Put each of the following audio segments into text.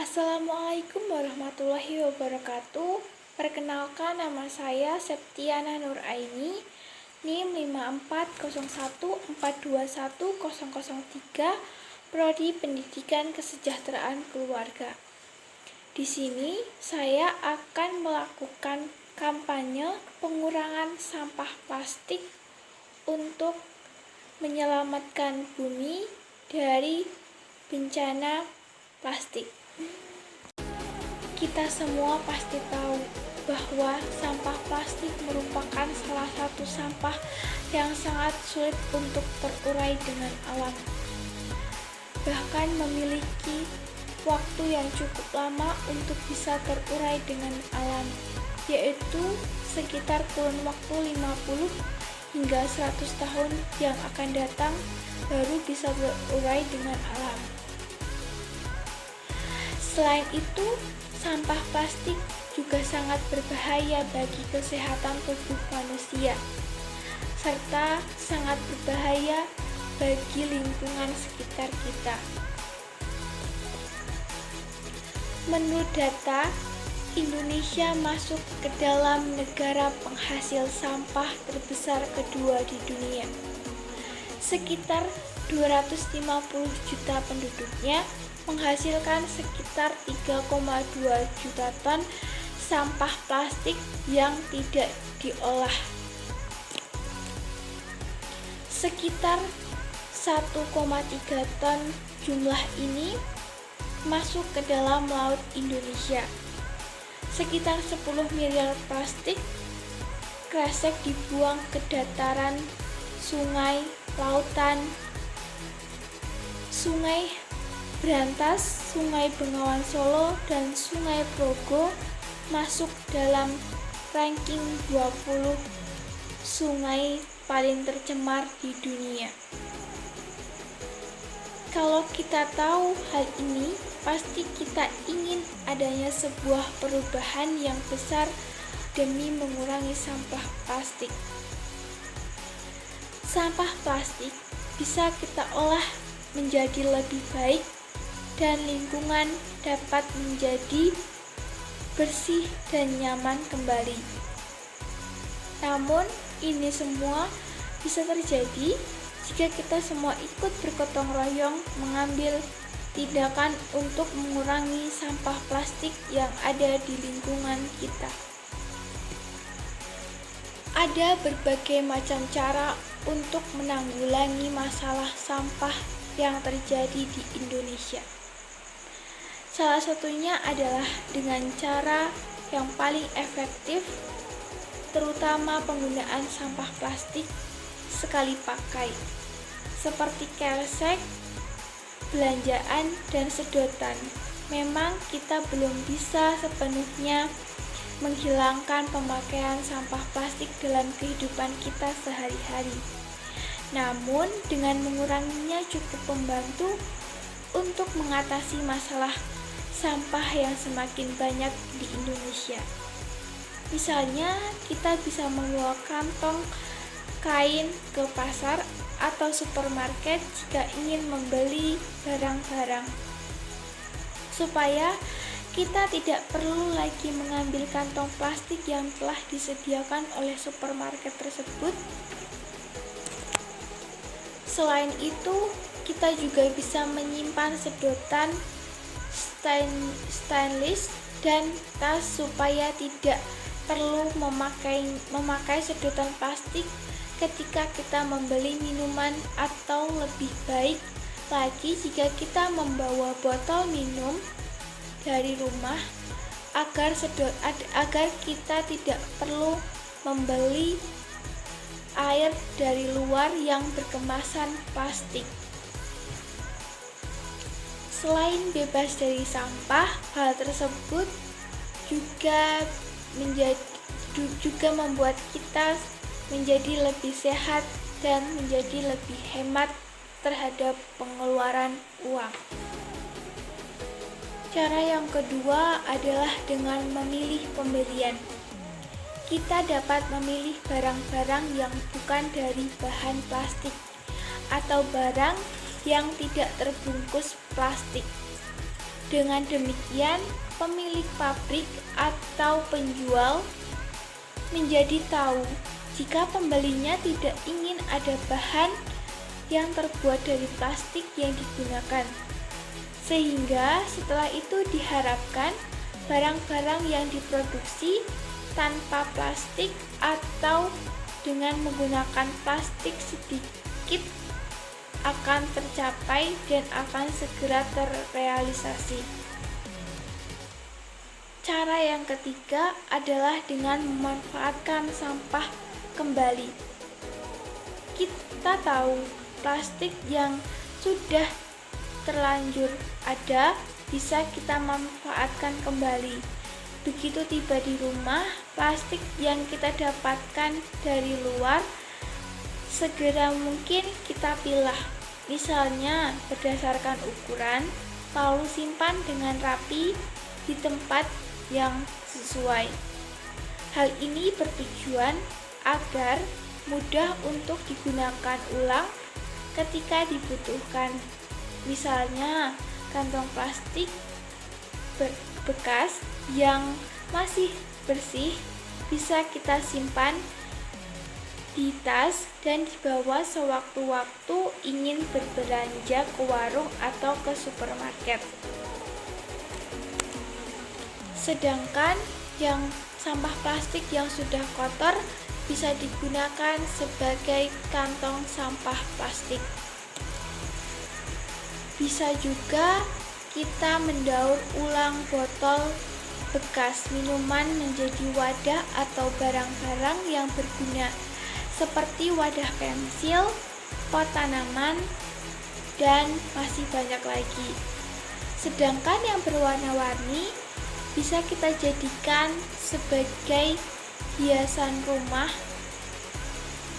Assalamualaikum warahmatullahi wabarakatuh. Perkenalkan, nama saya Septiana Nuraini, NIM 54014211003, Prodi Pendidikan Kesejahteraan Keluarga. Di sini saya akan melakukan kampanye pengurangan sampah plastik untuk menyelamatkan bumi dari bencana plastik. Kita semua pasti tahu bahwa sampah plastik merupakan salah satu sampah yang sangat sulit untuk terurai dengan alam. Bahkan memiliki waktu yang cukup lama untuk bisa terurai dengan alam, yaitu sekitar kurun waktu 50 hingga 100 tahun yang akan datang baru bisa terurai dengan alam. Selain itu, sampah plastik juga sangat berbahaya bagi kesehatan tubuh manusia, serta sangat berbahaya bagi lingkungan sekitar kita. Menurut data, Indonesia masuk ke dalam negara penghasil sampah terbesar kedua di dunia. Sekitar 250 juta penduduknya menghasilkan sekitar 3,2 juta ton sampah plastik yang tidak diolah. Sekitar 1,3 ton jumlah ini masuk ke dalam laut Indonesia. Sekitar 10 miliar plastik kresek dibuang ke dataran, sungai, lautan, Sungai Brantas, Sungai Bengawan Solo, dan Sungai Progo masuk dalam ranking 20 sungai paling tercemar di dunia. Kalau kita tahu hal ini, pasti kita ingin adanya sebuah perubahan yang besar demi mengurangi sampah plastik. Sampah plastik bisa kita olah menjadi lebih baik dan lingkungan dapat menjadi bersih dan nyaman kembali. Namun, ini semua bisa terjadi jika kita semua ikut bergotong royong mengambil tindakan untuk mengurangi sampah plastik yang ada di lingkungan kita. Ada berbagai macam cara untuk menanggulangi masalah sampah yang terjadi di Indonesia. Salah satunya adalah dengan cara yang paling efektif, terutama penggunaan sampah plastik sekali pakai, seperti kresek, belanjaan, dan sedotan. Memang kita belum bisa sepenuhnya menghilangkan pemakaian sampah plastik dalam kehidupan kita sehari-hari. Namun, dengan menguranginya cukup membantu untuk mengatasi masalah sampah yang semakin banyak di Indonesia. Misalnya, kita bisa membawa kantong kain ke pasar atau supermarket jika ingin membeli barang-barang, supaya kita tidak perlu lagi mengambil kantong plastik yang telah disediakan oleh supermarket tersebut. Selain itu, kita juga bisa menyimpan sedotan stainless dan tas supaya tidak perlu memakai sedotan plastik ketika kita membeli minuman, atau lebih baik lagi jika kita membawa botol minum dari rumah agar kita tidak perlu membeli air dari luar yang berkemasan plastik. Selain bebas dari sampah, hal tersebut juga membuat kita menjadi lebih sehat dan menjadi lebih hemat terhadap pengeluaran uang. Cara yang kedua adalah dengan memilih pembelian. Kita dapat memilih barang-barang yang bukan dari bahan plastik atau barang yang tidak terbungkus plastik. Dengan demikian, pemilik pabrik atau penjual menjadi tahu jika pembelinya tidak ingin ada bahan yang terbuat dari plastik yang digunakan. Sehingga setelah itu diharapkan barang-barang yang diproduksi tanpa plastik atau dengan menggunakan plastik sedikit akan tercapai dan akan segera terrealisasi. Cara yang ketiga adalah dengan memanfaatkan sampah kembali. Kita tahu plastik yang sudah terlanjur ada bisa kita manfaatkan kembali. Begitu tiba di rumah, plastik yang kita dapatkan dari luar segera mungkin kita pilah, misalnya berdasarkan ukuran, lalu simpan dengan rapi di tempat yang sesuai. Hal ini bertujuan agar mudah untuk digunakan ulang ketika dibutuhkan. Misalnya, kantong plastik bekas yang masih bersih bisa kita simpan di tas dan dibawa sewaktu-waktu ingin berbelanja ke warung atau ke supermarket. Sedangkan yang sampah plastik yang sudah kotor bisa digunakan sebagai kantong sampah plastik. Bisa juga kita mendaur ulang botol bekas minuman menjadi wadah atau barang-barang yang berguna, seperti wadah pensil, pot tanaman, dan masih banyak lagi. Sedangkan yang berwarna-warni bisa kita jadikan sebagai hiasan rumah.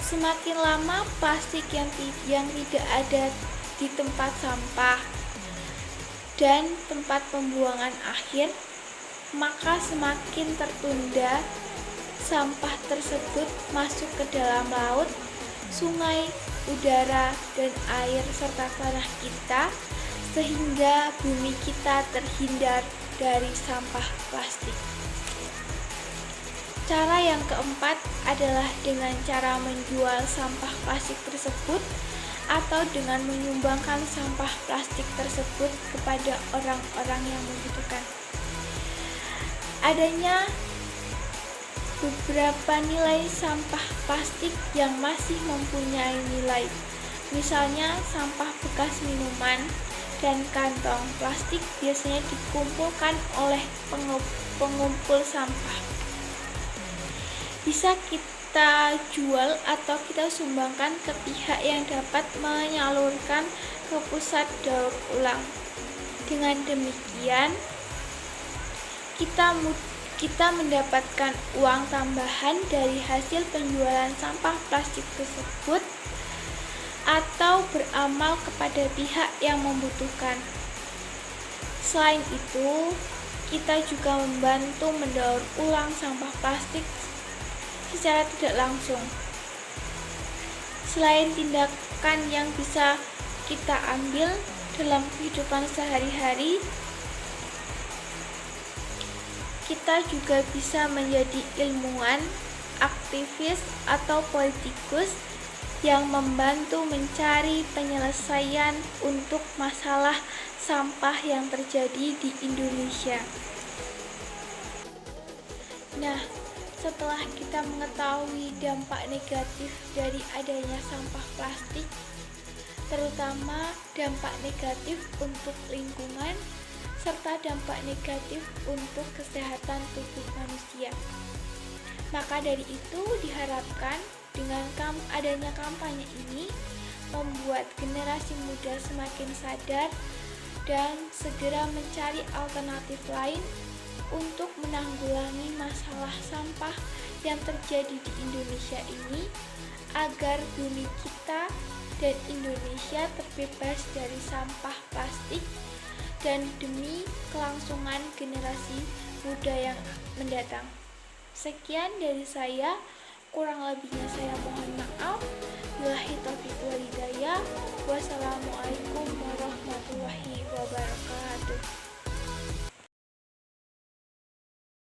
Semakin lama plastik yang tidak ada di tempat sampah dan tempat pembuangan akhir, maka semakin tertunda sampah tersebut masuk ke dalam laut, sungai, udara, dan air serta tanah kita, sehingga bumi kita terhindar dari sampah plastik. Cara yang keempat adalah dengan cara menjual sampah plastik tersebut atau dengan menyumbangkan sampah plastik tersebut kepada orang-orang yang membutuhkan. Adanya beberapa nilai sampah plastik yang masih mempunyai nilai, misalnya sampah bekas minuman dan kantong plastik biasanya dikumpulkan oleh pengumpul sampah. Bisa kita jual atau kita sumbangkan ke pihak yang dapat menyalurkan ke pusat daur ulang. Dengan demikian, kita mendapatkan uang tambahan dari hasil penjualan sampah plastik tersebut atau beramal kepada pihak yang membutuhkan. Selain itu, kita juga membantu mendaur ulang sampah plastik secara tidak langsung. Selain tindakan yang bisa kita ambil dalam kehidupan sehari-hari, kita juga bisa menjadi ilmuwan, aktivis, atau politikus yang membantu mencari penyelesaian untuk masalah sampah yang terjadi di Indonesia. Nah, setelah kita mengetahui dampak negatif dari adanya sampah plastik, terutama dampak negatif untuk lingkungan, serta dampak negatif untuk kesehatan tubuh manusia. Maka dari itu diharapkan dengan adanya kampanye ini membuat generasi muda semakin sadar dan segera mencari alternatif lain untuk menanggulangi masalah sampah yang terjadi di Indonesia ini agar bumi kita dan Indonesia terbebas dari sampah plastik dan demi kelangsungan generasi muda yang mendatang. Sekian dari saya, kurang lebihnya saya mohon maaf. Billahi taufiq wal hidayah. Wassalamualaikum warahmatullahi wabarakatuh.